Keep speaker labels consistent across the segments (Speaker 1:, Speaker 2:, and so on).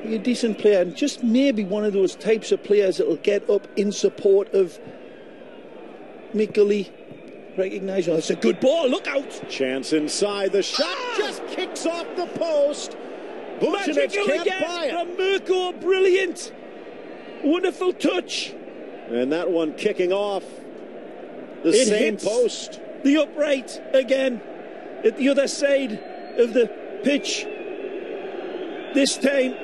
Speaker 1: You're a decent player, and just maybe one of those types of players that will get up in support of Mikuli. Recognise, it's a good ball, look out!
Speaker 2: Chance inside, the shot just kicks off the post. Vucinic can't buy it.
Speaker 1: From Mirko, brilliant. Wonderful touch.
Speaker 2: And that one kicking off the same post.
Speaker 1: The upright again at the other side of the pitch. This time,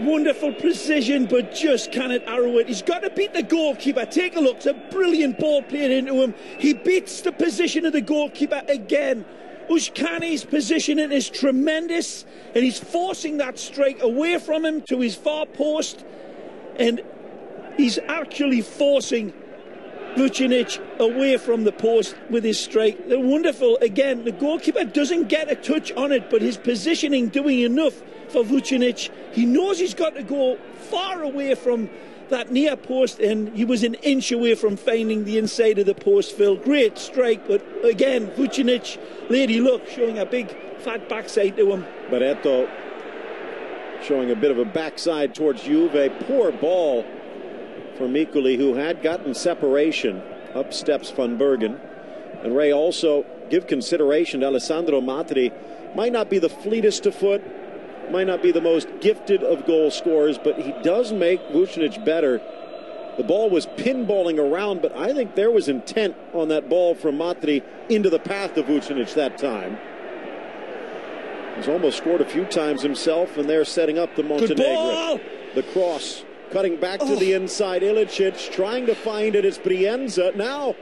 Speaker 1: wonderful precision, but just cannot arrow it. He's got to beat the goalkeeper. Take a look. It's a brilliant ball played into him. He beats the position of the goalkeeper again. Ushkani's positioning is tremendous, and he's forcing that strike away from him to his far post, and he's actually forcing Vucinic away from the post with his strike. They're wonderful. Again, the goalkeeper doesn't get a touch on it, but his positioning doing enough for Vucinic. He knows he's got to go far away from that near post, and he was an inch away from finding the inside of the post, Phil. Great strike, but again, Vucinic, lady luck, showing a big fat backside to him.
Speaker 2: Barreto showing a bit of a backside towards Juve. Poor ball for Mikuli, who had gotten separation. Up steps Van Bergen. And Ray, also give consideration to Alessandro Matri. Might not be the fleetest of foot, might not be the most gifted of goal scorers, but he does make Vucinic better. The ball was pinballing around, but I think there was intent on that ball from Matri into the path of Vucinic that time. He's almost scored a few times himself, and they're setting up the Montenegro. The cross cutting back to the inside. Ilicic trying to find it. It's Brienza. Now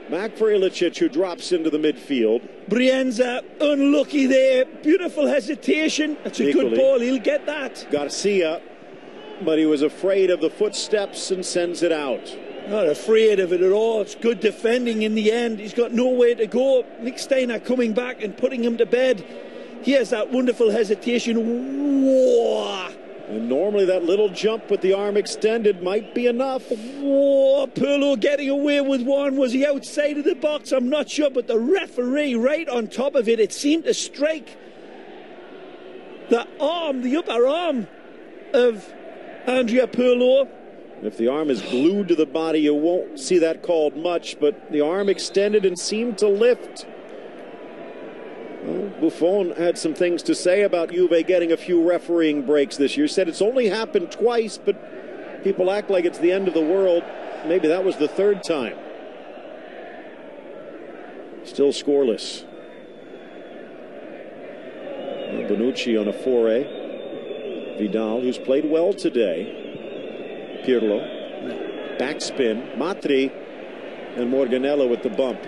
Speaker 2: back for Ilicic, who drops into the midfield.
Speaker 1: Brienza unlucky there. Beautiful hesitation. That's a good ball. He'll get that.
Speaker 2: Garcia, but he was afraid of the footsteps and sends it out.
Speaker 1: Not afraid of it at all. It's good defending in the end. He's got nowhere to go. Nick Steiner coming back and putting him to bed. Here's that wonderful hesitation. Whoa.
Speaker 2: And normally that little jump with the arm extended might be enough.
Speaker 1: Whoa, Pirlo getting away with one. Was he outside of the box? I'm not sure, but the referee right on top of it, it seemed to strike the arm, the upper arm of Andrea Pirlo.
Speaker 2: If the arm is glued to the body, you won't see that called much, but the arm extended and seemed to lift. Well, Buffon had some things to say about Juve getting a few refereeing breaks this year. Said it's only happened twice, but people act like it's the end of the world. Maybe that was the third time. Still scoreless. Bonucci on a foray. Vidal, who's played well today. Pirlo. Backspin. Matri and Morganello with the bump.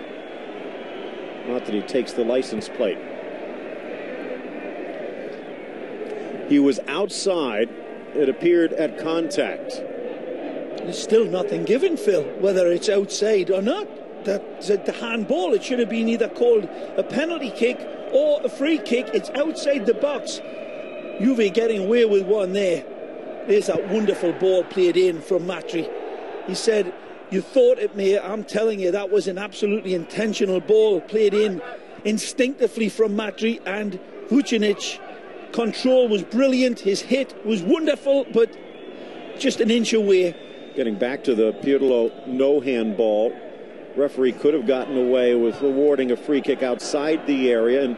Speaker 2: Matri takes the license plate. He was outside. It appeared at contact.
Speaker 1: There's still nothing given, Phil, whether it's outside or not. That's the handball. It should have been either called a penalty kick or a free kick. It's outside the box. Juve getting away with one there. There's that wonderful ball played in from Matri. He said, you thought it may. I'm telling you, that was an absolutely intentional ball played in instinctively from Matri, and Vucinic. Control was brilliant. His hit was wonderful, but just an inch away.
Speaker 2: Getting back to the Pirlo no handball. Referee could have gotten away with awarding a free kick outside the area. And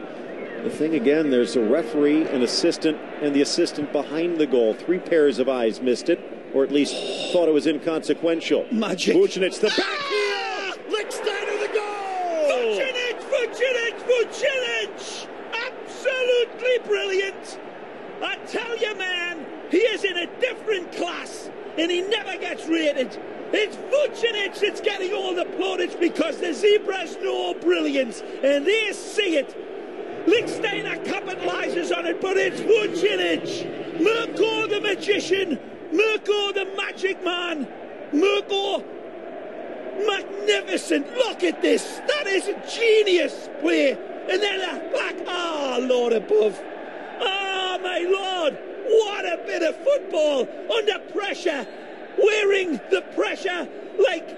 Speaker 2: the thing again, there's a referee, an assistant, and the assistant behind the goal. 3 pairs of eyes missed it, or at least thought it was inconsequential.
Speaker 1: Magic.
Speaker 2: Vucinic, the back heel! Lichtsteiner, the goal!
Speaker 1: Vucinic! Absolutely brilliant! I tell you, man, he is in a different class, and he never gets rated. It's Vucinic that's getting all the plaudits because the Zebras know brilliance, and they see it. Lichtsteiner capitalizes on it, but it's Vucinic. Mirko the magician, Mirko the magic man, Mirko magnificent. Look at this. That is a genius play. And then a back. Ah, Lord above. Ah, my Lord. What a bit of football under pressure. Wearing the pressure like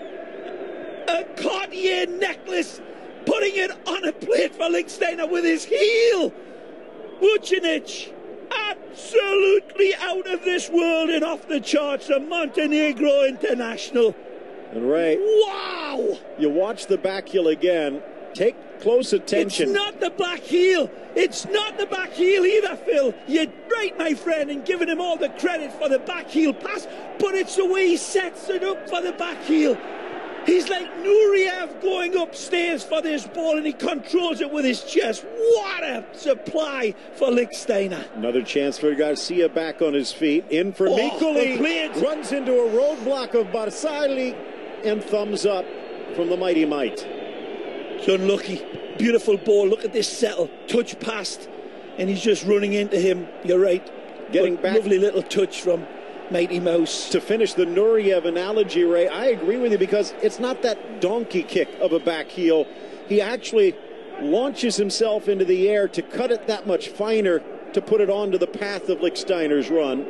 Speaker 1: a Cartier necklace. Putting it on a plate for Lichtsteiner with his heel. Vucinic absolutely simply out of this world and off the charts, a Montenegro international.
Speaker 2: And Ray,
Speaker 1: wow!
Speaker 2: You watch the back heel again. Take close attention.
Speaker 1: It's not the back heel. It's not the back heel either, Phil. You're right, my friend, in giving him all the credit for the back heel pass, but it's the way he sets it up for the back heel. He's like Nureyev going upstairs for this ball, and he controls it with his chest. What a supply for Lichtsteiner.
Speaker 2: Another chance for Garcia back on his feet. In for Mikuli. Runs into a roadblock of Barsali, and thumbs up from the Mighty Might.
Speaker 1: It's unlucky. Beautiful ball. Look at this settle. Touch past, and he's just running into him. You're right.
Speaker 2: Getting back.
Speaker 1: Lovely little touch from Mighty Mouse.
Speaker 2: To finish the Nureyev analogy, Ray, I agree with you, because it's not that donkey kick of a back heel. He actually launches himself into the air to cut it that much finer, to put it onto the path of Lichtsteiner's run.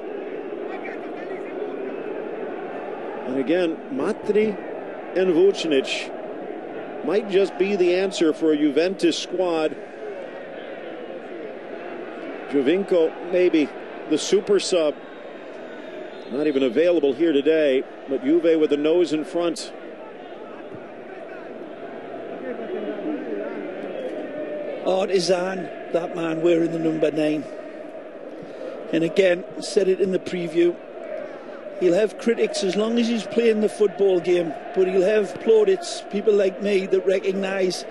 Speaker 2: And again, Matri and Vucinic might just be the answer for a Juventus squad. Jovinko, maybe the super sub, not even available here today, but Juve with the nose in front.
Speaker 1: Artisan, that man wearing the number 9. And again, said it in the preview, he'll have critics as long as he's playing the football game, but he'll have plaudits, people like me, that recognise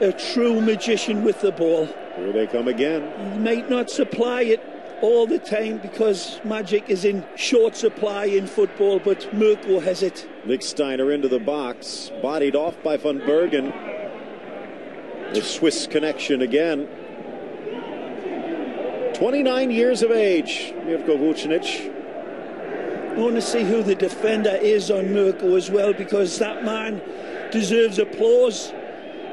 Speaker 1: a true magician with the ball.
Speaker 2: Here they come again.
Speaker 1: He might not supply it all the time, because magic is in short supply in football, but Mirko has it.
Speaker 2: Lichtsteiner into the box, bodied off by Van Bergen. The Swiss connection again. 29 years of age, Mirko Vucinic.
Speaker 1: I want to see who the defender is on Mirko as well, because that man deserves applause.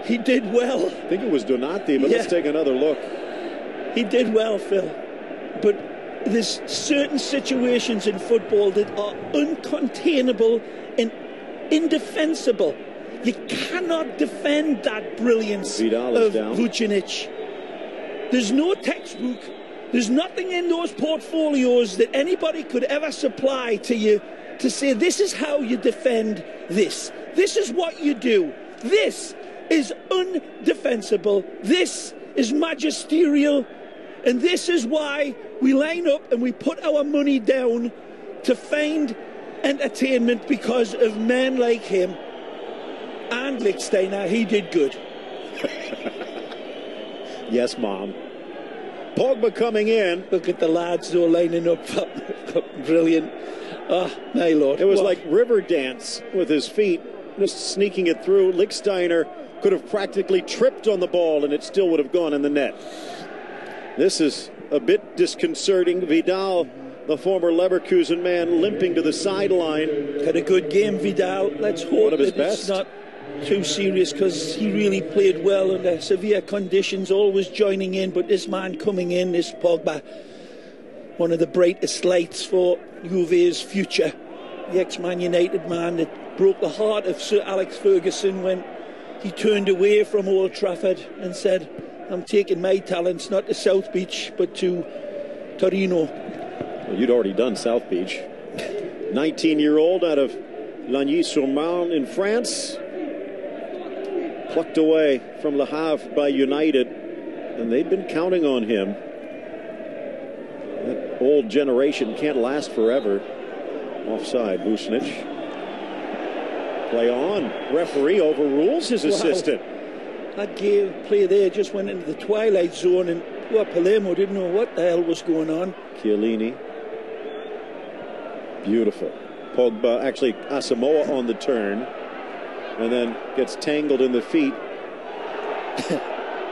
Speaker 1: He did well.
Speaker 2: I think it was Donati, but let's take another look.
Speaker 1: He did well, Phil. But there's certain situations in football that are uncontainable and indefensible. You cannot defend that brilliance of Vucinic. There's no textbook. There's nothing in those portfolios that anybody could ever supply to you to say, this is how you defend this. This is what you do. This is undefensible. This is magisterial. And this is why we line up and we put our money down to find entertainment, because of men like him. And Lichtsteiner, he did good.
Speaker 2: Yes, Mom. Pogba coming in.
Speaker 1: Look at the lads who are lining up. Brilliant. Oh, my Lord.
Speaker 2: It was like river dance with his feet, just sneaking it through. Lichtsteiner could have practically tripped on the ball and it still would have gone in the net. This is a bit disconcerting. Vidal, the former Leverkusen man, limping to the sideline.
Speaker 1: Had a good game, Vidal. Let's hope that it's not too serious, because he really played well under severe conditions, always joining in. But this man coming in, this Pogba, one of the brightest lights for Juve's future. The ex-Man United man that broke the heart of Sir Alex Ferguson when he turned away from Old Trafford and said, I'm taking my talents not to South Beach but to Torino.
Speaker 2: Well, you'd already done South Beach. 19-year-old out of Lagny-sur-Marne in France. Plucked away from Le Havre by United, and they'd been counting on him. That old generation can't last forever. Offside, Vucinic. Play on. Referee overrules his assistant.
Speaker 1: That play there just went into the twilight zone, and Palermo didn't know what the hell was going on.
Speaker 2: Chiellini. Beautiful. Pogba, actually Asamoah on the turn, and then gets tangled in the feet.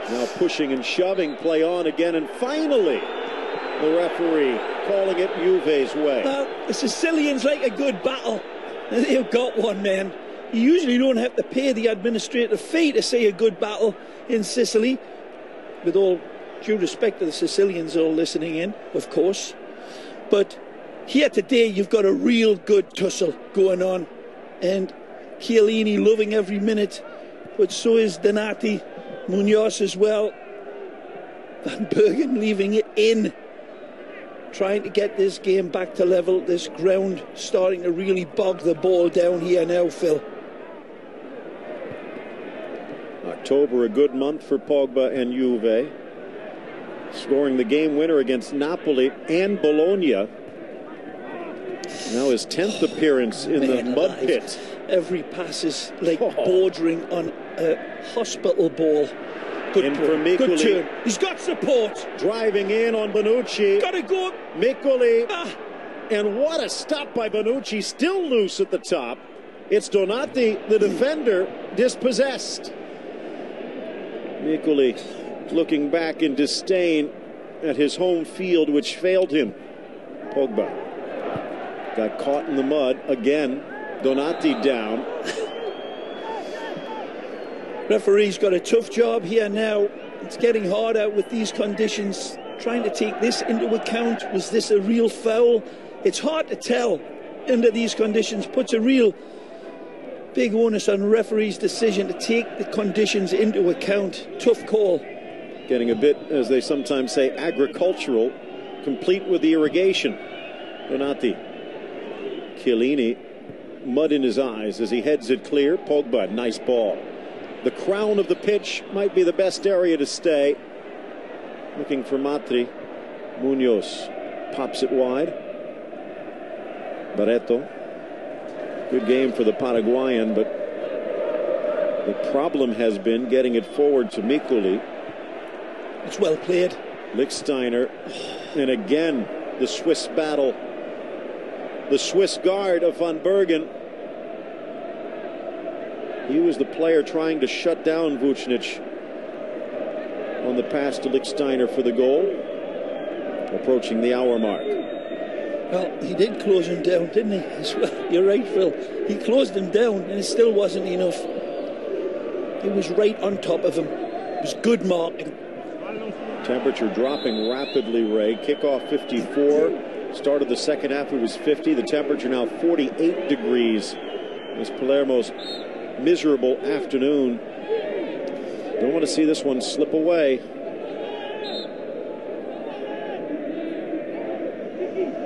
Speaker 2: Now pushing and shoving, play on again, and finally the referee calling it Juve's way.
Speaker 1: Well, the Sicilians like a good battle. They've got one, man. You usually don't have to pay the administrative fee to say a good battle in Sicily. With all due respect to the Sicilians all listening in, of course. But here today, you've got a real good tussle going on. And Chiellini loving every minute, but so is Donati, Munoz as well. Van Bergen leaving it in. trying to get this game back to level. This ground starting to really bog the ball down here now, Phil.
Speaker 2: October, a good month for Pogba and Juve. Scoring the game winner against Napoli and Bologna. Now his 10th appearance in the mud pit.
Speaker 1: Every pass is like bordering on a hospital ball. Good ball. Good turn. He's got support.
Speaker 2: Driving in on Bonucci.
Speaker 1: Gotta go.
Speaker 2: Miccoli. And what a stop by Bonucci. Still loose at the top. It's Donati, the defender, dispossessed. Miccoli looking back in disdain at his home field, which failed him. Pogba got caught in the mud again. Donati down.
Speaker 1: Referee's got a tough job here now. It's getting hard out with these conditions. Trying to take this into account. Was this a real foul? It's hard to tell under these conditions. Puts a real big onus on referee's decision to take the conditions into account. Tough call.
Speaker 2: Getting a bit, as they sometimes say, agricultural, complete with the irrigation. Donati. Chiellini, mud in his eyes as he heads it clear. Pogba, nice ball. The crown of the pitch might be the best area to stay. Looking for Matri. Munoz pops it wide. Barreto. Good game for the Paraguayan, but the problem has been getting it forward to Miccoli.
Speaker 1: It's well played.
Speaker 2: Lichtsteiner. And again, the Swiss battle. The Swiss guard of Van Bergen. He was the player trying to shut down Vucinic on the pass to Lichtsteiner for the goal. Approaching the hour mark.
Speaker 1: Well, he did close him down, didn't he? Well, you're right, Phil. He closed him down, and it still wasn't enough. He was right on top of him. It was good marking.
Speaker 2: Temperature dropping rapidly, Ray. Kickoff 54. Start of the second half, it was 50. The temperature now 48 degrees. It's Palermo's miserable afternoon. Don't want to see this one slip away.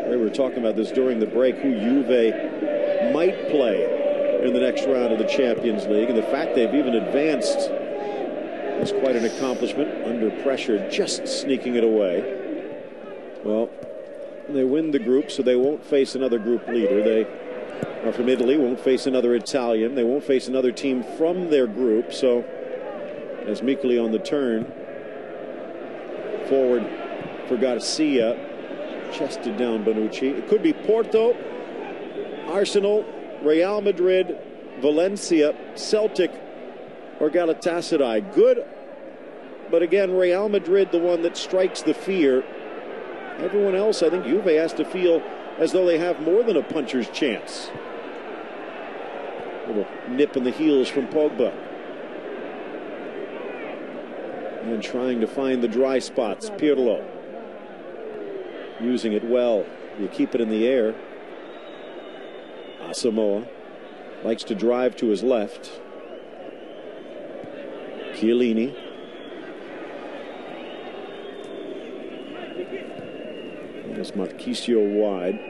Speaker 2: We were talking about this during the break, who Juve might play in the next round of the Champions League. And the fact they've even advanced is quite an accomplishment. Under pressure, just sneaking it away. Well, they win the group, so they won't face another group leader. They are from Italy, won't face another Italian. They won't face another team from their group. So, as Miccoli on the turn, forward for Garcia, chested down Bonucci. It could be Porto, Arsenal, Real Madrid, Valencia, Celtic, or Galatasaray. Good, but again, Real Madrid, the one that strikes the fear. Everyone else, I think Juve has to feel as though they have more than a puncher's chance. A little nip in the heels from Pogba. And trying to find the dry spots. Pirlo. Using it well. You keep it in the air. Asamoah likes to drive to his left. Chiellini. There's Marchisio wide.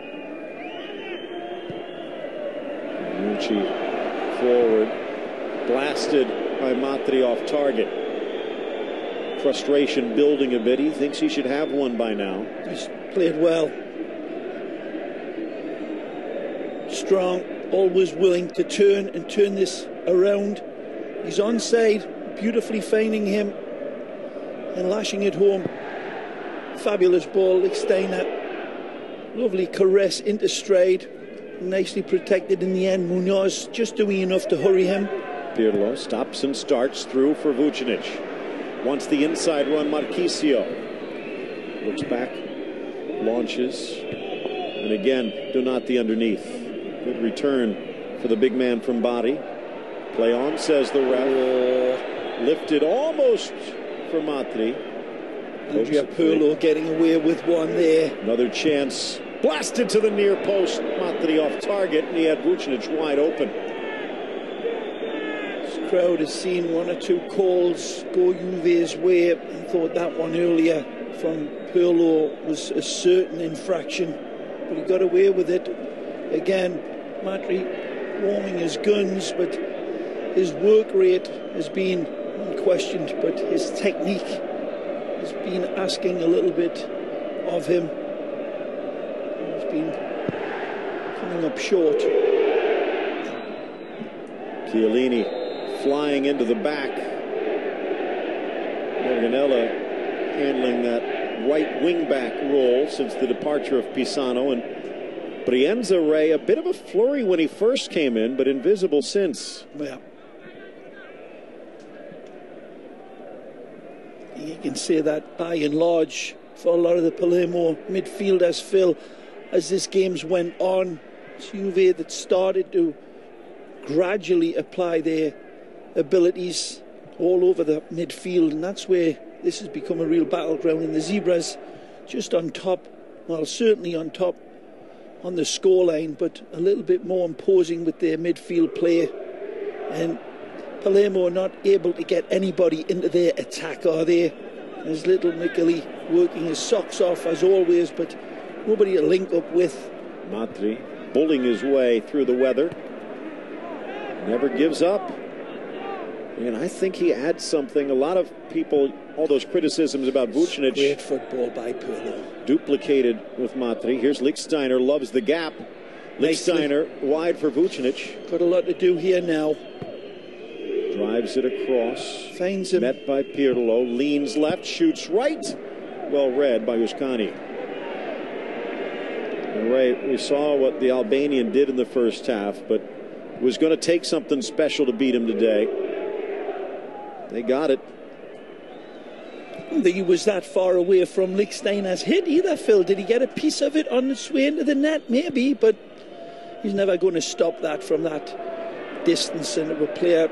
Speaker 2: Bonucci forward. Blasted by Matri off target. Frustration building a bit. He thinks he should have one by now.
Speaker 1: He's played well. Strong, always willing to turn this around. He's onside, beautifully finding him and lashing it home. Fabulous ball, Lichtsteiner. Lovely caress into stride. Nicely protected in the end. Munoz just doing enough to hurry him.
Speaker 2: Pirlo stops and starts through for Vucinic. Wants the inside run, Marchisio. Looks back, launches. And again, Donati underneath. Good return for the big man from Bari. Play on, says the ref. Lifted almost for Matri.
Speaker 1: Andrea Pirlo getting away with one there.
Speaker 2: Another chance. Blasted to the near post. Matri off target, and he had Vucinic wide open.
Speaker 1: This crowd has seen one or two calls go Juve's way and thought that one earlier from Pirlo was a certain infraction, but he got away with it. Again, Matri warming his guns, but his work rate has been unquestioned, but his technique has been asking a little bit of him. He's been coming up short.
Speaker 2: Chiellini flying into the back. Morganella handling that right wing-back role since the departure of Pisano. And Brienza, Ray, a bit of a flurry when he first came in, but invisible since.
Speaker 1: Yeah. You can say that by and large for a lot of the Palermo midfielders, Phil, as this game's went on. It's Juve that started to gradually apply their abilities all over the midfield, and that's where this has become a real battleground. And the Zebras just on top, well, certainly on top on the scoreline, but a little bit more imposing with their midfield play. And Palermo are not able to get anybody into their attack, are they? There's little Micheli working his socks off as always, but nobody to link up with.
Speaker 2: Matri bullying his way through the weather. Never gives up. And I think he adds something. A lot of people, all those criticisms about Vucinic.
Speaker 1: Great football by Pirlo.
Speaker 2: Duplicated with Matri. Here's Lichtsteiner, loves the gap. Lichtsteiner wide for Vucinic.
Speaker 1: Got a lot to do here now.
Speaker 2: Drives it across.
Speaker 1: Finds him.
Speaker 2: Met by Pirlo. Leans left, shoots right. Well read by Uscani. And Ray, we saw what the Albanian did in the first half, but it was going to take something special to beat him today. They got it.
Speaker 1: I don't think he was that far away from Lichtsteiner's hit either, Phil. Did he get a piece of it on its way into the net? Maybe, but he's never going to stop that from that distance. And a player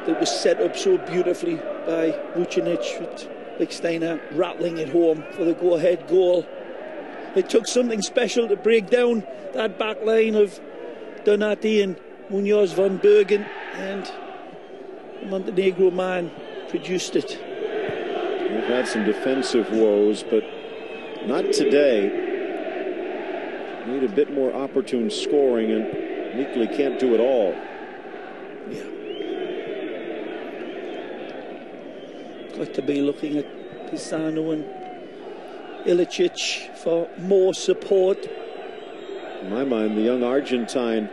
Speaker 1: that was set up so beautifully by Vucinic, with Lichtsteiner rattling it home for the go-ahead goal. It took something special to break down that back line of Donati and Munoz van Bergen, and the Montenegro man produced it.
Speaker 2: We've had some defensive woes, but not today. Need a bit more opportune scoring, and Mikli can't do it all.
Speaker 1: Yeah. Got to be looking at Pisano and Ilicic for more support.
Speaker 2: In my mind, the young Argentine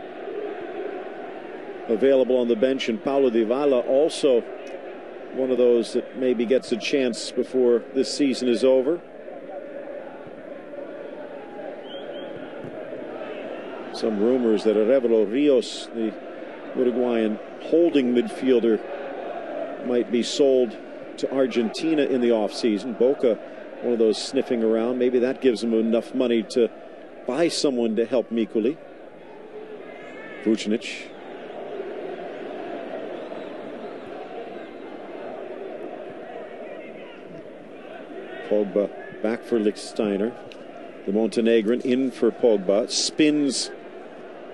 Speaker 2: available on the bench, and Paulo Dybala also one of those that maybe gets a chance before this season is over. Some rumors that Arevalo Rios, the Uruguayan holding midfielder, might be sold to Argentina in the offseason. Boca, one of those sniffing around. Maybe that gives them enough money to buy someone to help Mikuli. Vucinic. Pogba back for Lichtsteiner. The Montenegrin in for Pogba. Spins,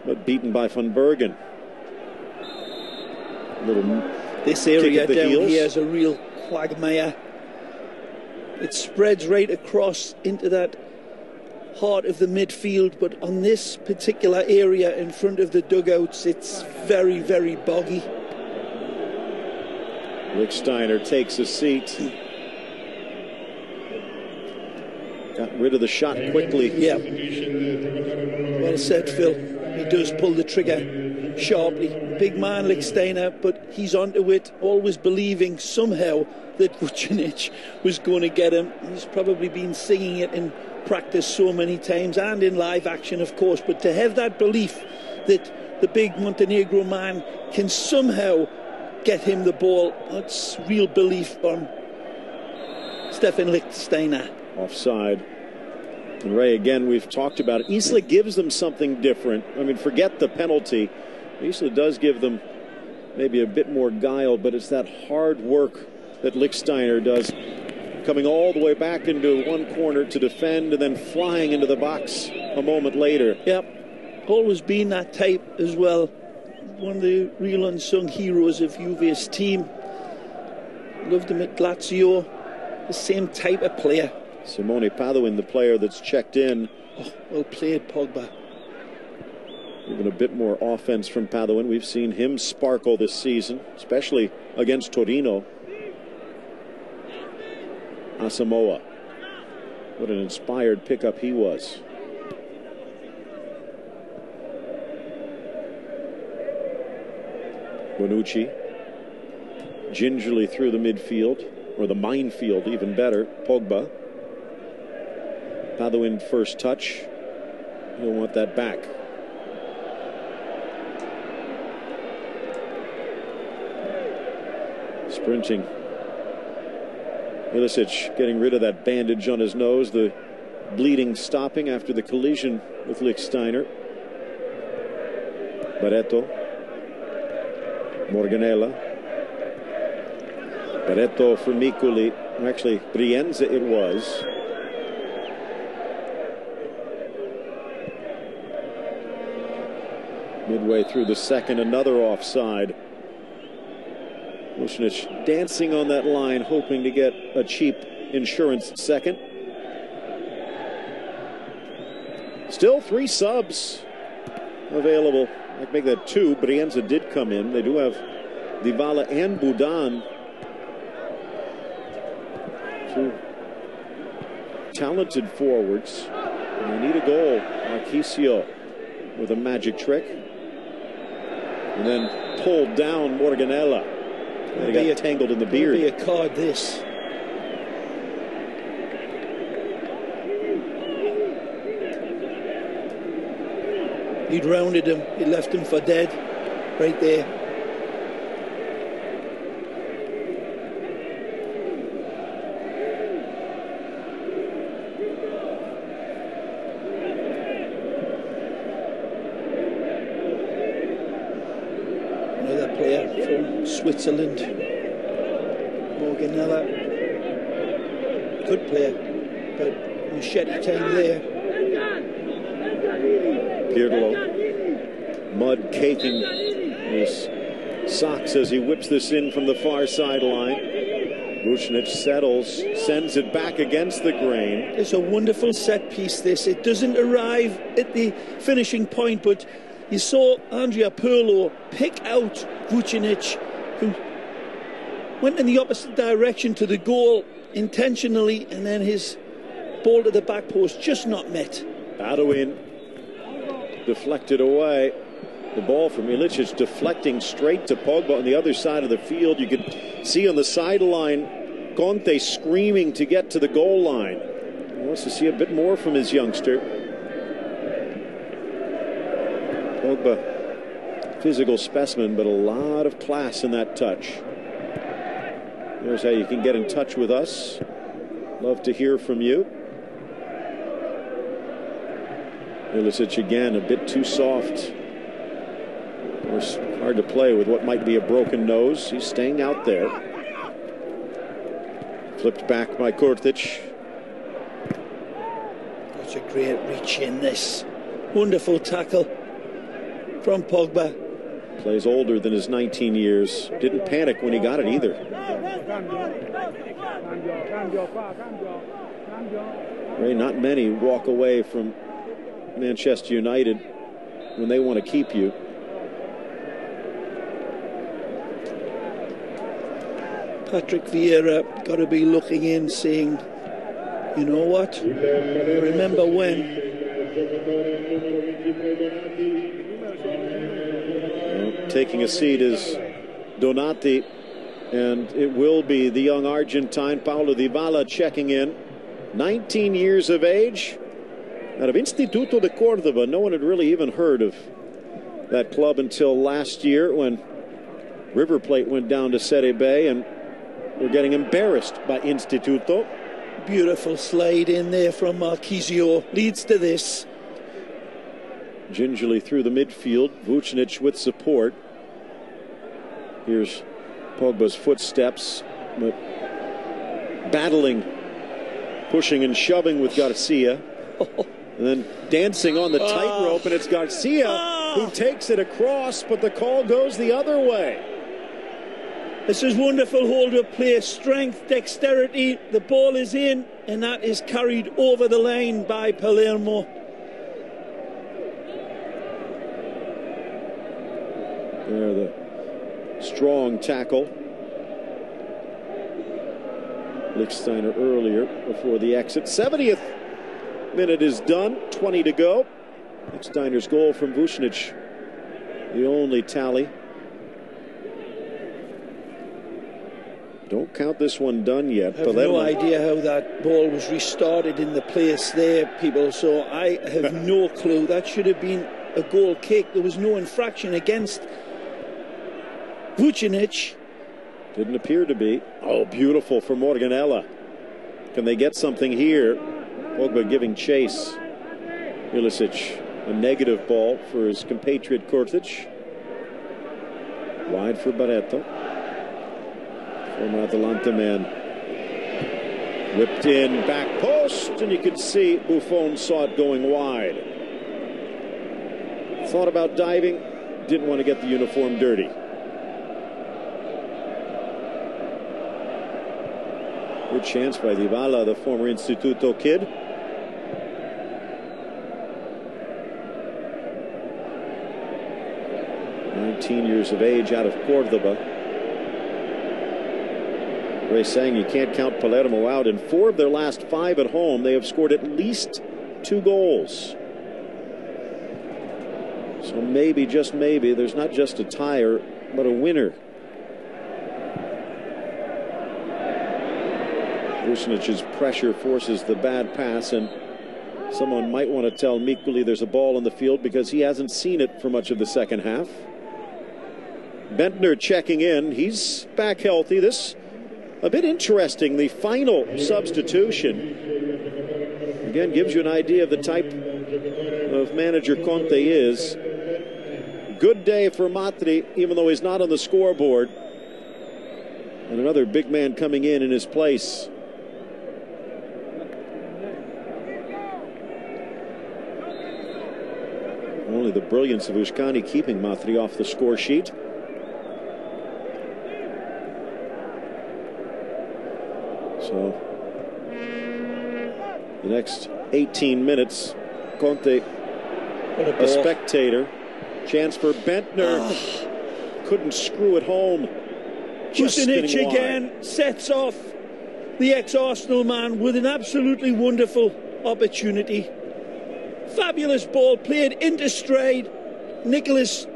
Speaker 2: but beaten by Van Bergen.
Speaker 1: This area down here is a real quagmire. It spreads right across into that heart of the midfield, but on this particular area in front of the dugouts, it's very, very boggy.
Speaker 2: Lichtsteiner takes a seat. Got rid of the shot quickly.
Speaker 1: Yeah. Well said, Phil. He does pull the trigger sharply. Big man, Lichtsteiner, but he's onto it, always believing somehow that Vucinic was going to get him. He's probably been singing it in practice so many times and in live action, of course, but to have that belief that the big Montenegro man can somehow get him the ball, that's real belief on Stefan Lichtsteiner.
Speaker 2: Offside. And Ray, again, we've talked about it. Isla gives them something different. I mean, forget the penalty. Isla does give them maybe a bit more guile, but it's that hard work that Lichtsteiner does, coming all the way back into one corner to defend and then flying into the box a moment later.
Speaker 1: Yep, always been that type as well. One of the real unsung heroes of Juve's team. Loved him at Lazio. The same type of player.
Speaker 2: Simone Padoin, the player that's checked in.
Speaker 1: Oh, well played, Pogba.
Speaker 2: Even a bit more offense from Padoin. We've seen him sparkle this season, especially against Torino. Asamoah. What an inspired pickup he was. Bonucci. Gingerly through the midfield, or the minefield, even better. Pogba. Padoin first touch. He'll want that back. Sprinting. Ilicic getting rid of that bandage on his nose, the bleeding stopping after the collision with Lichtsteiner. Barreto. Morganella. Barreto for Miculi. Actually, Brienza it was. Midway through the second, another offside. Vucinic dancing on that line, hoping to get a cheap insurance second. Still 3 subs available. I'd make that 2. Brienza did come in. They do have Dybala and Budan. 2 talented forwards. And they need a goal. Marquisio with a magic trick. And then pulled down Morganella. They got tangled in the beard.
Speaker 1: It'll be a card, this. He'd rounded him. He left him for dead. Right there. Another player from Switzerland. Morganella. Good player. But machete time there.
Speaker 2: Pirlo, mud caking his socks as he whips this in from the far sideline. Vucinic settles, sends it back against the grain.
Speaker 1: It's a wonderful set piece, this. It doesn't arrive at the finishing point, but you saw Andrea Pirlo pick out Vucinic, who went in the opposite direction to the goal intentionally, and then his ball to the back post just not met.
Speaker 2: Padoin deflected away. The ball from Ilicic deflecting straight to Pogba on the other side of the field. You could see on the sideline Conte screaming to get to the goal line. He wants to see a bit more from his youngster. Pogba, physical specimen, but a lot of class in that touch. Here's how you can get in touch with us. Love to hear from you. Ilicic again, a bit too soft. Of course, hard to play with what might be a broken nose. He's staying out there. Flipped back by Kurtic.
Speaker 1: That's a great reach in this. Wonderful tackle from Pogba.
Speaker 2: Plays older than his 19 years. Didn't panic when he got it either. Ray, not many walk away from Manchester United when they want to keep you.
Speaker 1: Patrick Vieira got to be looking in, saying, you know what? Remember when?
Speaker 2: Well, taking a seat is Donati, and it will be the young Argentine Paulo Dybala checking in. 19 years of age. Out of Instituto de Cordoba. No one had really even heard of that club until last year when River Plate went down to Serie B and were getting embarrassed by Instituto.
Speaker 1: Beautiful slide in there from Marquisio. Leads to this.
Speaker 2: Gingerly through the midfield. Vucinic with support. Here's Pogba's footsteps. But battling, pushing and shoving with Garcia. And then dancing on the tightrope, and it's Garcia who takes it across, but the call goes the other way.
Speaker 1: This is wonderful hold-up play, strength, dexterity. The ball is in, and that is carried over the line by Palermo.
Speaker 2: There, the strong tackle. Lichtsteiner earlier before the exit. 70th minute is done, 20 to go. Lichtsteiner's goal from Vucinic, the only tally. Don't count this one done yet.
Speaker 1: I have no idea how that ball was restarted in the place there, people, so I have no clue. That should have been a goal kick. There was no infraction against Vucinic.
Speaker 2: Didn't appear to be. Oh, beautiful for Morganella. Can they get something here? Pogba giving chase. Ilicic, a negative ball for his compatriot Kurtic. Wide for Barreto. Former Atalanta man. Whipped in, back post, and you could see Buffon saw it going wide. Thought about diving, didn't want to get the uniform dirty. Good chance by Dybala, the former Instituto kid. Years of age, out of Cordoba. Ray saying you can't count Palermo out. In 4 of their last 5 at home, they have scored at least 2 goals. So maybe, just maybe, there's not just a tire, but a winner. Vucinic's pressure forces the bad pass, and someone might want to tell Mikuli there's a ball in the field because he hasn't seen it for much of the second half. Bentner checking in. He's back healthy. This a bit interesting. The final substitution again gives you an idea of the type of manager Conte is. Good day for Matri, even though he's not on the scoreboard. And another big man coming in his place. Only the brilliance of Ushkani keeping Matri off the score sheet. So, the next 18 minutes, Conte, a spectator. Chance for Bentner. Couldn't screw it home.
Speaker 1: Vucinic again sets off the ex-Arsenal man with an absolutely wonderful opportunity. Fabulous ball played into stride. Nicholas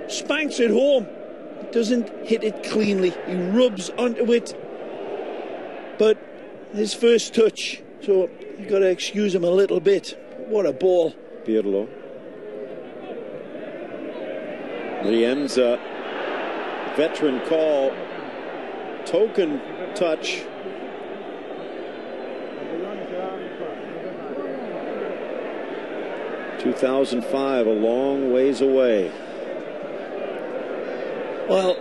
Speaker 1: spanks it home. Doesn't hit it cleanly. He rubs onto it. But his first touch, so you've got to excuse him a little bit. What a ball.
Speaker 2: Pirlo. Rienza, veteran call. Token touch. ...2005, a long ways away.
Speaker 1: Well,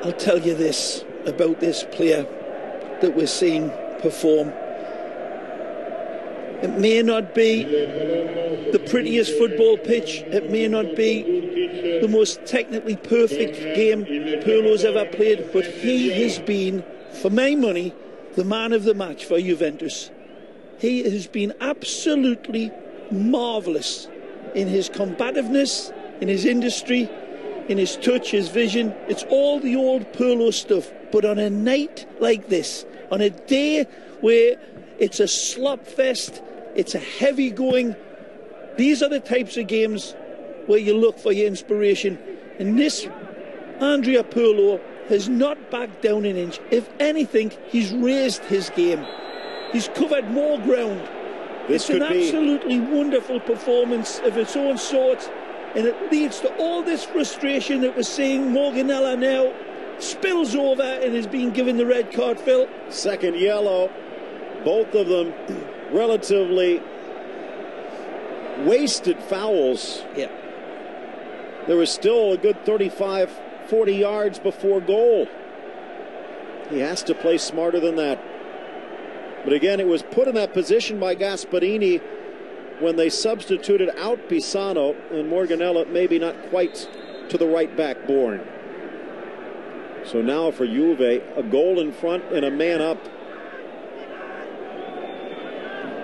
Speaker 1: I'll tell you this about this player that we're seeing perform. It may not be the prettiest football pitch. It may not be the most technically perfect game Pirlo's ever played, but he has been, for my money, the man of the match for Juventus. He has been absolutely marvellous in his combativeness, in his industry, in his touch, his vision. It's all the old Pirlo stuff. But on a night like this, on a day where it's a slop fest, it's a heavy going, these are the types of games where you look for your inspiration. And this Andrea Pirlo has not backed down an inch. If anything, he's raised his game. He's covered more ground. It's an absolutely wonderful performance of its own sort, and it leads to all this frustration that we're seeing. Morganella now spills over and is being given the red card, Phil.
Speaker 2: Second yellow. Both of them relatively wasted fouls.
Speaker 1: Yeah.
Speaker 2: There was still a good 35, 40 yards before goal. He has to play smarter than that. But again, it was put in that position by Gasparini when they substituted out Pisano, and Morganella maybe not quite to the right back born. So now for Juve, a goal in front and a man up.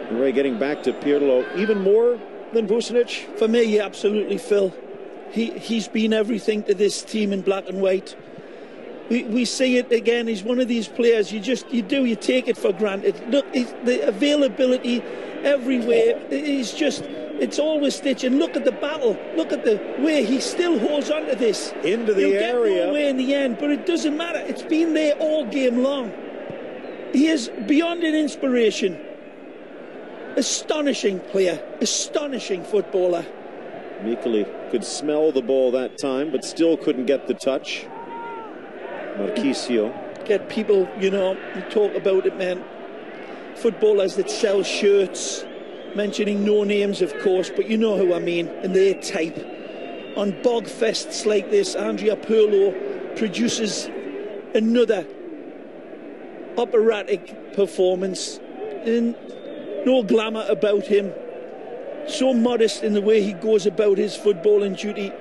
Speaker 2: And Ray getting back to Pirlo, even more than Vucinic?
Speaker 1: For me, absolutely, Phil. He's been everything to this team in black and white. We see it again. He's one of these players you take it for granted. Look, the availability everywhere. It's always stitching. Look at the battle. Look at the way he still holds on to this.
Speaker 2: Into the area.
Speaker 1: Get nowhere in the end, but it doesn't matter. It's been there all game long. He is beyond an inspiration. Astonishing player. Astonishing footballer.
Speaker 2: Mikuli could smell the ball that time, but still couldn't get the touch. Marchisio.
Speaker 1: Get people, you talk about it, man. Footballers that sell shirts, mentioning no names, of course, but you know who I mean, and their type. On bog fests like this, Andrea Pirlo produces another operatic performance, and no glamour about him. So modest in the way he goes about his footballing duty.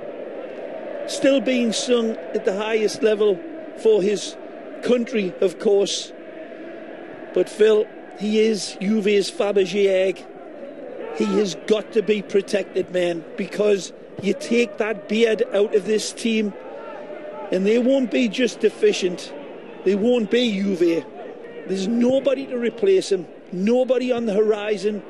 Speaker 1: Still being sung at the highest level for his country, of course. But Phil, he is Juve's Fabergé egg. He has got to be protected, man, because you take that beard out of this team and they won't be just deficient. They won't be Juve. There's nobody to replace him, nobody on the horizon.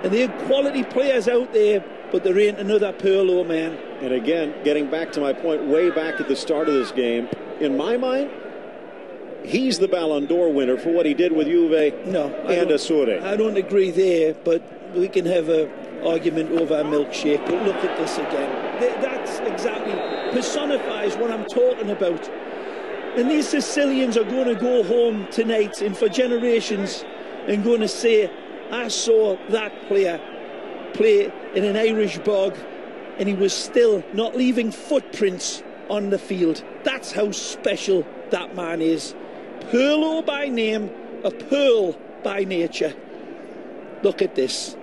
Speaker 1: And there are quality players out there, but there ain't another Pirlo, man.
Speaker 2: And again, getting back to my point way back at the start of this game, in my mind, he's the Ballon d'Or winner for what he did with Juve and Azzurri.
Speaker 1: I don't agree there, but we can have an argument over a milkshake. But look at this again. That's exactly personifies what I'm talking about. And these Sicilians are going to go home tonight and for generations and going to say, I saw that player play in an Irish bog and he was still not leaving footprints on the field. That's how special that man is. Pirlo by name, a pearl by nature. Look at this.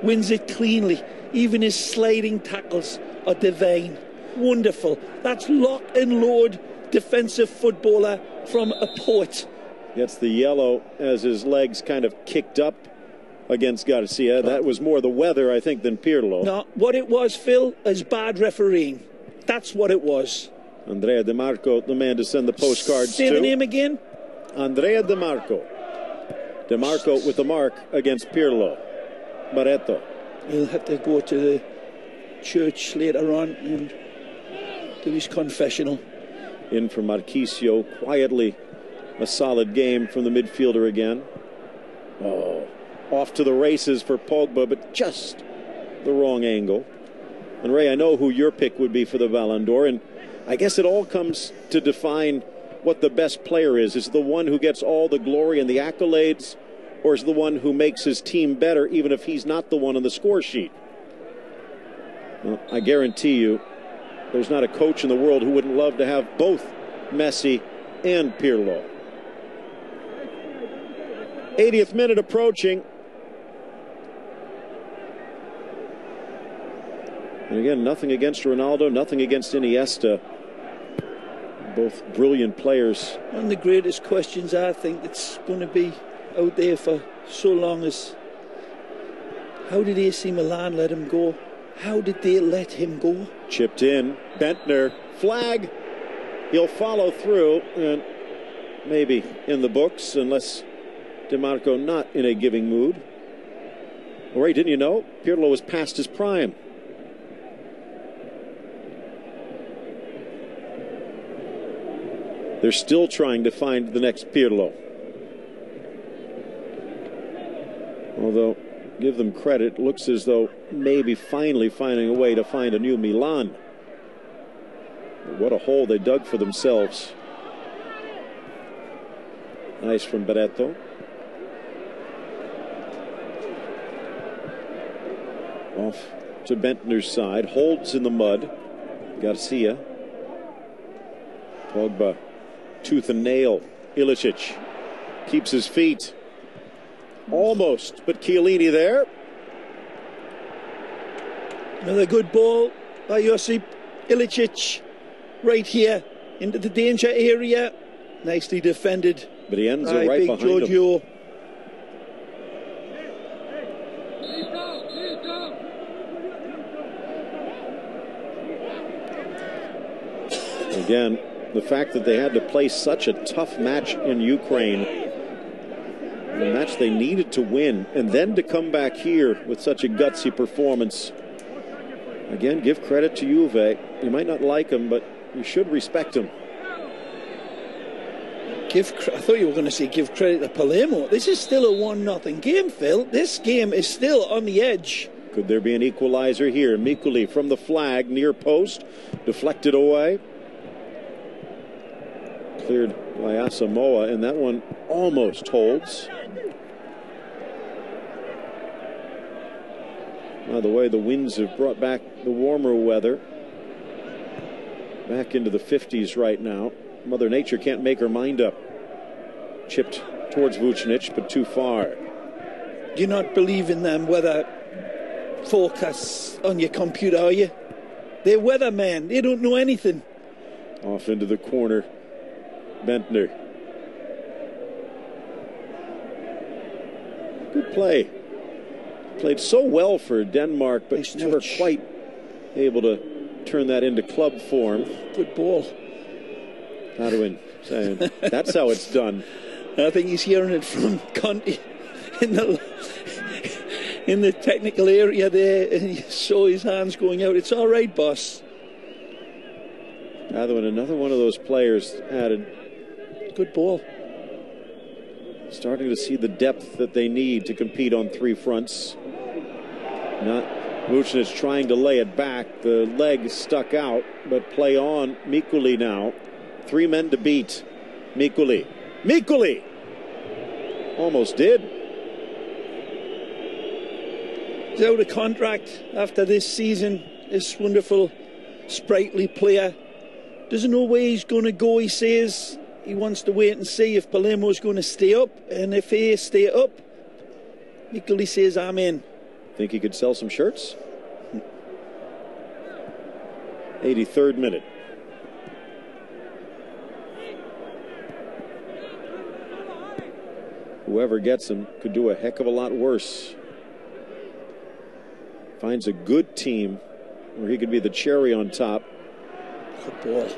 Speaker 1: Wins it cleanly. Even his sliding tackles are divine. Wonderful. That's lock and load defensive footballer from a poet.
Speaker 2: Gets the yellow as his legs kind of kicked up against Garcia. That was more the weather, I think, than Pirlo.
Speaker 1: No, what it was, Phil, is bad refereeing. That's what it was.
Speaker 2: Andrea Di Marco, the man to send the postcards
Speaker 1: Say
Speaker 2: to.
Speaker 1: the name again.
Speaker 2: Andrea Di Marco. Di Marco with the mark against Pirlo. Barreto.
Speaker 1: He'll have to go to the church later on and do his confessional.
Speaker 2: In for Marchisio, quietly a solid game from the midfielder again. Oh, off to the races for Pogba, but just the wrong angle. And Ray, I know who your pick would be for the Ballon d'Or, and I guess it all comes to define what the best player is. Is it the one who gets all the glory and the accolades, or is it the one who makes his team better even if he's not the one on the score sheet? Well, I guarantee you there's not a coach in the world who wouldn't love to have both Messi and Pirlo. 80th minute approaching. And again, nothing against Ronaldo, nothing against Iniesta. Both brilliant players.
Speaker 1: One of the greatest questions I think that's going to be out there for so long is, how did AC Milan let him go? How did they let him go?
Speaker 2: Chipped in. Bentner. Flag. He'll follow through. And maybe in the books, unless Di Marco not in a giving mood. All right, didn't you know? Pirlo was past his prime. They're still trying to find the next Pirlo. Although, give them credit, looks as though maybe finally finding a way to find a new Milan. But what a hole they dug for themselves. Nice from Barreto. Off to Bentner's side. Holds in the mud. Garcia. Pogba. Tooth and nail. Ilicic keeps his feet. Almost, but Chiellini there.
Speaker 1: Another good ball by Josip Ilicic. Right here into the danger area. Nicely defended.
Speaker 2: But he ends
Speaker 1: by
Speaker 2: right
Speaker 1: big
Speaker 2: behind
Speaker 1: Giorgio.
Speaker 2: him. Again, the fact that they had to play such a tough match in Ukraine, a match they needed to win, and then to come back here with such a gutsy performance. Again, give credit to Juve. You might not like them, but you should respect them.
Speaker 1: I thought you were going to say give credit to Palermo. This is still a 1-0 game, Phil. This game is still on the edge.
Speaker 2: Could there be an equalizer here? Mikuli from the flag, near post, deflected away. Cleared by Asamoah, and that one almost holds. By the way, the winds have brought back the warmer weather. Back into the 50s right now. Mother Nature can't make her mind up. Chipped towards Vucinic, but too far.
Speaker 1: Do you not believe in them weather forecasts on your computer, are you? They're weathermen. They don't know anything.
Speaker 2: Off into the corner. Bentner. Good play. Played so well for Denmark, but
Speaker 1: Nice
Speaker 2: never
Speaker 1: touch.
Speaker 2: quite able to turn that into club form.
Speaker 1: Good ball.
Speaker 2: Hadwin saying that's how it's done.
Speaker 1: I think he's hearing it from Conte in the technical area there, and he saw his hands going out. It's all right, boss.
Speaker 2: Hadwin, another one of those players added.
Speaker 1: Good ball.
Speaker 2: Starting to see the depth that they need to compete on three fronts. Not Vucinic trying to lay it back. The leg stuck out, but play on. Mikuli now. 3 men to beat. Mikuli. Mikuli! Almost did.
Speaker 1: He's out of contract after this season. This wonderful, sprightly player. Doesn't know where he's going to go, he says. He wants to wait and see if Palermo's going to stay up. And if they stay up, Mikuli says, I'm in.
Speaker 2: Think he could sell some shirts? 83rd minute. Whoever gets him could do a heck of a lot worse. Finds a good team where he could be the cherry on top.
Speaker 1: Good ball.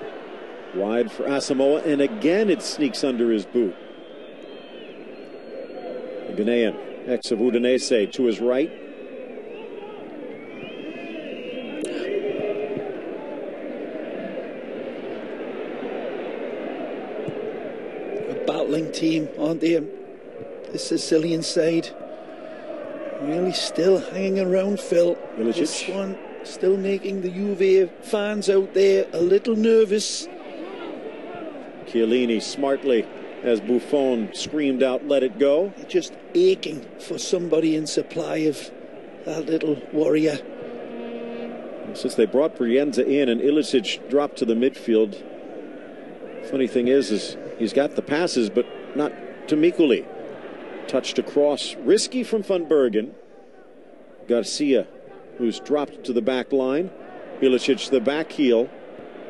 Speaker 2: Wide for Asamoah, and again it sneaks under his boot. The Ghanaian, ex of Udinese, to his right.
Speaker 1: A battling team, aren't they? The Sicilian side. Really still hanging around, Phil.
Speaker 2: Ilicic.
Speaker 1: This one still making the Juve fans out there a little nervous.
Speaker 2: Chiellini smartly, as Buffon screamed out, let it go.
Speaker 1: Just aching for somebody in supply of that little warrior.
Speaker 2: Since they brought Brienza in and Ilicic dropped to the midfield, funny thing is he's got the passes, but not to Mikuli. Touched across, risky from Van Bergen. Garcia, who's dropped to the back line. Ilicic, the back heel,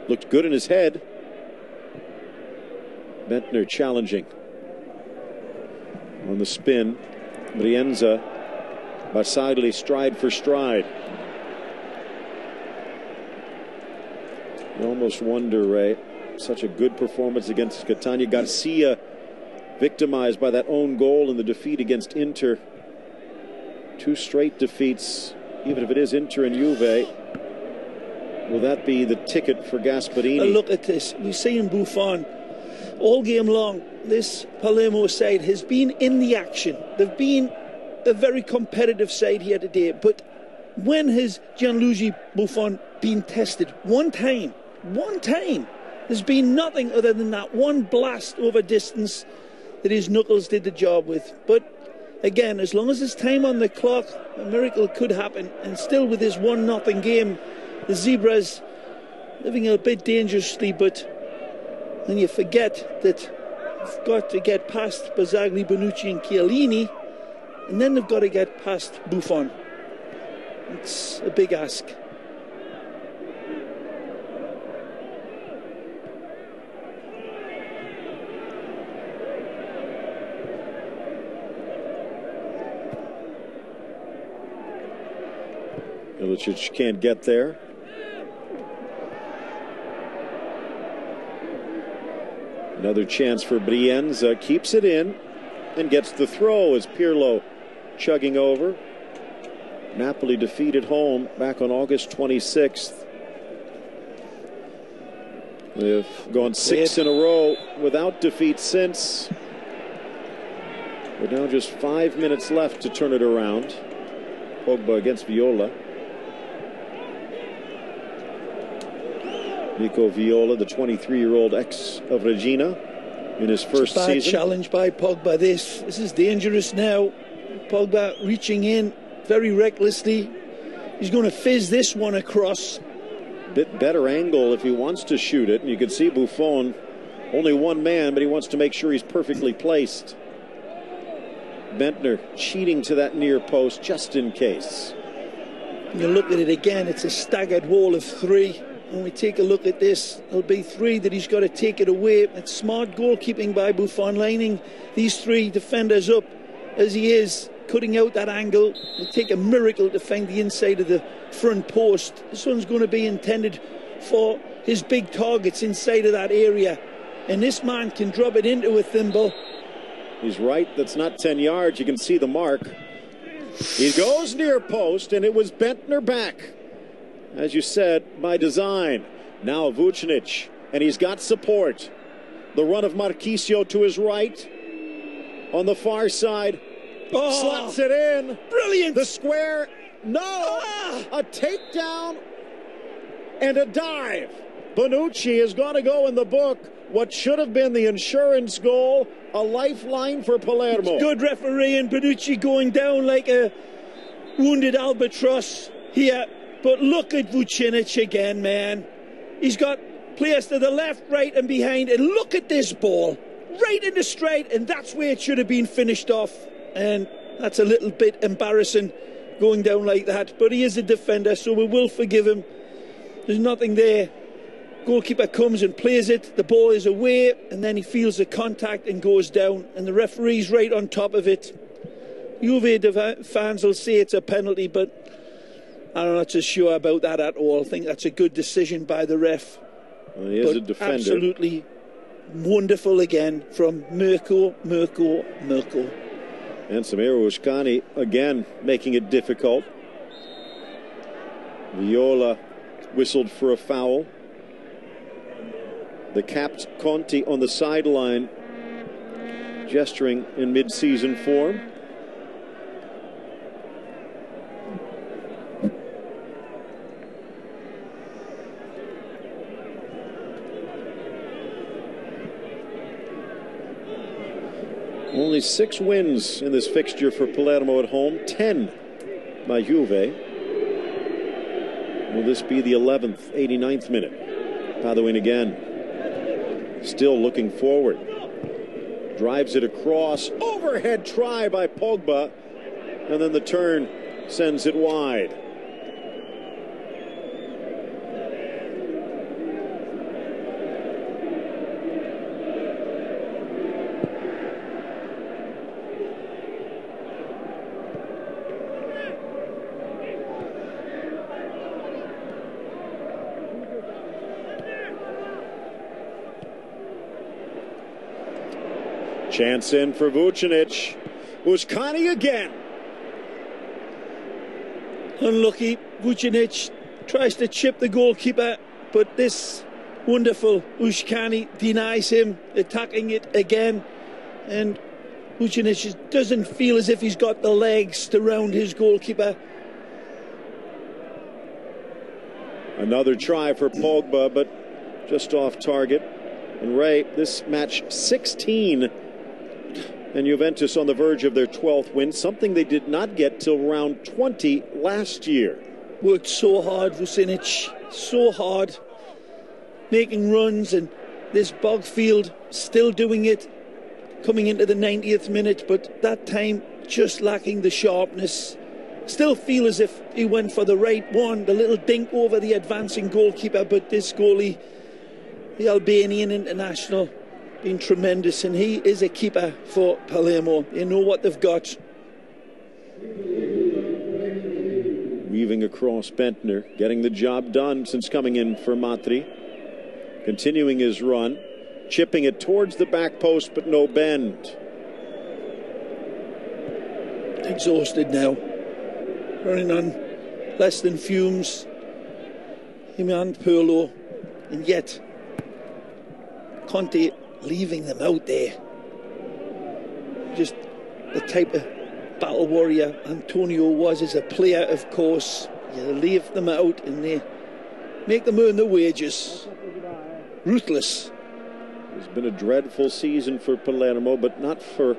Speaker 2: looked good in his head. Bentner challenging. On the spin, Brienza, Barsagli stride for stride. You almost wonder, Ray, such a good performance against Catania. Garcia victimized by that own goal in the defeat against Inter. 2 straight defeats, even if it is Inter and Juve. Will that be the ticket for Gasperini?
Speaker 1: Look at this. We see in Buffon all game long, this Palermo side has been in the action. They've been a very competitive side here today. But when has Gianluigi Buffon been tested? One time. One time. There's been nothing other than that one blast over distance that his knuckles did the job with. But again, as long as there's time on the clock, a miracle could happen. And still with this 1-0 game, the Zebras living a bit dangerously, but then you forget that you've got to get past Barzagli, Bonucci and Chiellini, and then they've got to get past Buffon. It's a big ask.
Speaker 2: Milicic can't get there. Another chance for Brienza. Keeps it in and gets the throw as Pirlo chugging over. Napoli defeated home back on August 26th. They've gone 6 in a row without defeat since. We're now just 5 minutes left to turn it around. Pogba against Viola. Nico Viola, the 23-year-old ex of Regina, in his first
Speaker 1: bad
Speaker 2: season.
Speaker 1: Challenge by Pogba. This is dangerous now. Pogba reaching in very recklessly. He's going to fizz this one across.
Speaker 2: Bit better angle if he wants to shoot it. And you can see Buffon, only one man, but he wants to make sure he's perfectly placed. Bentner cheating to that near post just in case.
Speaker 1: You look at it again, it's a staggered wall of 3. When we take a look at this, there'll be 3 that he's got to take it away. It's smart goalkeeping by Buffon, lining these 3 defenders up as he is, cutting out that angle. It'll take a miracle to find the inside of the front post. This one's going to be intended for his big targets inside of that area. And this man can drop it into a thimble.
Speaker 2: He's right, that's not 10 yards. You can see the mark. He goes near post, and it was Bentner back. As you said, by design. Now Vucinic, and he's got support. The run of Marquisio to his right. On the far side. Slots it in.
Speaker 1: Brilliant.
Speaker 2: The square. No. A takedown and a dive. Bonucci is going to go in the book. What should have been the insurance goal. A lifeline for Palermo.
Speaker 1: Good refereeing. Bonucci going down like a wounded albatross here. But look at Vucinic again, man. He's got players to the left, right and behind. And look at this ball. Right in the straight. And that's where it should have been finished off. And that's a little bit embarrassing going down like that. But he is a defender, so we will forgive him. There's nothing there. Goalkeeper comes and plays it. The ball is away. And then he feels the contact and goes down. And the referee's right on top of it. Juve fans will say it's a penalty, but I'm not so sure about that at all. I think that's a good decision by the ref.
Speaker 2: Well, he is a defender.
Speaker 1: Absolutely wonderful again from Mirko.
Speaker 2: And Samir Ushkani again making it difficult. Viola whistled for a foul. The capped Conti on the sideline gesturing in mid-season form. Only 6 wins in this fixture for Palermo at home, 10 by Juve. Will this be the 11th, 89th minute? Paduin again. Still looking forward. Drives it across. Overhead try by Pogba. And then the turn sends it wide. Chance in for Vucinic. Ushkani again.
Speaker 1: Unlucky. Vucinic tries to chip the goalkeeper, but this wonderful Ushkani denies him, attacking it again. And Vucinic doesn't feel as if he's got the legs to round his goalkeeper.
Speaker 2: Another try for Pogba, but just off target. And Ray, this match 16. And Juventus on the verge of their 12th win, something they did not get till round 20 last year.
Speaker 1: Worked so hard, Vucinic, so hard, making runs, and this Bogfield still doing it, coming into the 90th minute, but that time just lacking the sharpness. Still feel as if he went for the right one, the little dink over the advancing goalkeeper, but this goalie, the Albanian international, been tremendous, and he is a keeper for Palermo. You know what they've got.
Speaker 2: Weaving across Bentner, getting the job done since coming in for Matri. Continuing his run, chipping it towards the back post, but no bend.
Speaker 1: Exhausted now, running on less than fumes, him and Pirlo, and yet Conte leaving them out there. Just the type of battle warrior Antonio was as a player, of course. You leave them out and they make them earn the wages. Ruthless.
Speaker 2: It's been a dreadful season for Palermo, but not for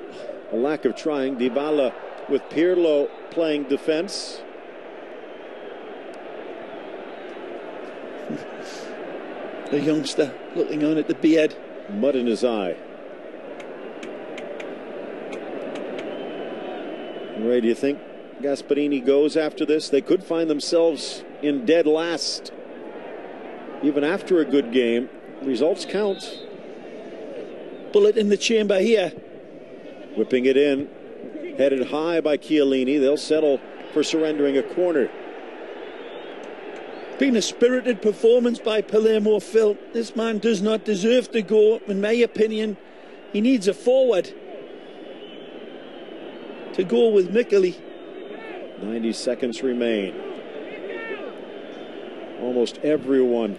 Speaker 2: a lack of trying. Dybala with Pirlo playing defense.
Speaker 1: The youngster looking on at the beard.
Speaker 2: Mud in his eye. Ray, do you think Gasperini goes after this? They could find themselves in dead last. Even after a good game, results count.
Speaker 1: Bullet in the chamber here.
Speaker 2: Whipping it in. Headed high by Chiellini. They'll settle for surrendering a corner.
Speaker 1: Been a spirited performance by Palermo, Phil. This man does not deserve to go. In my opinion, he needs a forward to go with Mikuli.
Speaker 2: 90 seconds remain. Almost everyone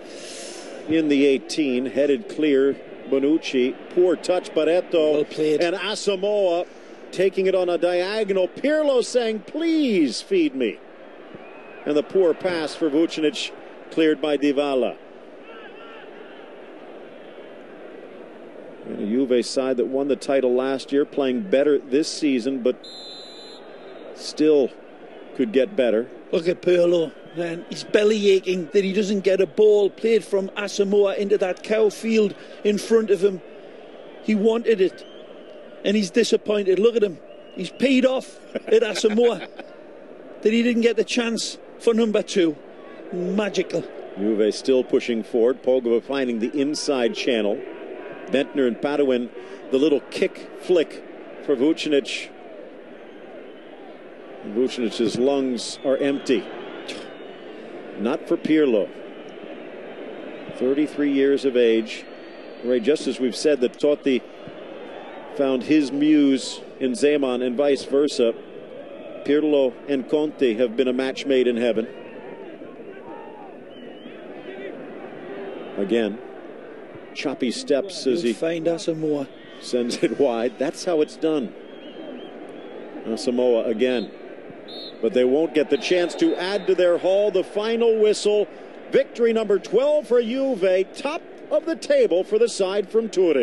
Speaker 2: in the 18 headed clear. Bonucci, poor touch, Barreto,
Speaker 1: well played.
Speaker 2: And Asamoah taking it on a diagonal. Pirlo saying, please feed me. And the poor pass for Vucinic cleared by Dybala. And a Juve side that won the title last year, playing better this season, but still could get better.
Speaker 1: Look at Pirlo, man. He's belly aching that he doesn't get a ball played from Asamoah into that cow field in front of him. He wanted it, and he's disappointed. Look at him. He's paid off at Asamoah that he didn't get the chance for number 2. Magical.
Speaker 2: Juve still pushing forward. Pogba finding the inside channel. Bentner and Paduin, the little kick flick for Vucinic. Vucinic's lungs are empty. Not for Pirlo. 33 years of age. Ray, just as we've said that Totti found his muse in Zeman and vice versa, Pirlo and Conte have been a match made in heaven. Again, choppy steps as he
Speaker 1: find Asamoah.
Speaker 2: Sends it wide. That's how it's done. Asamoah again. But they won't get the chance to add to their haul. The final whistle. Victory number 12 for Juve. Top of the table for the side from Turin.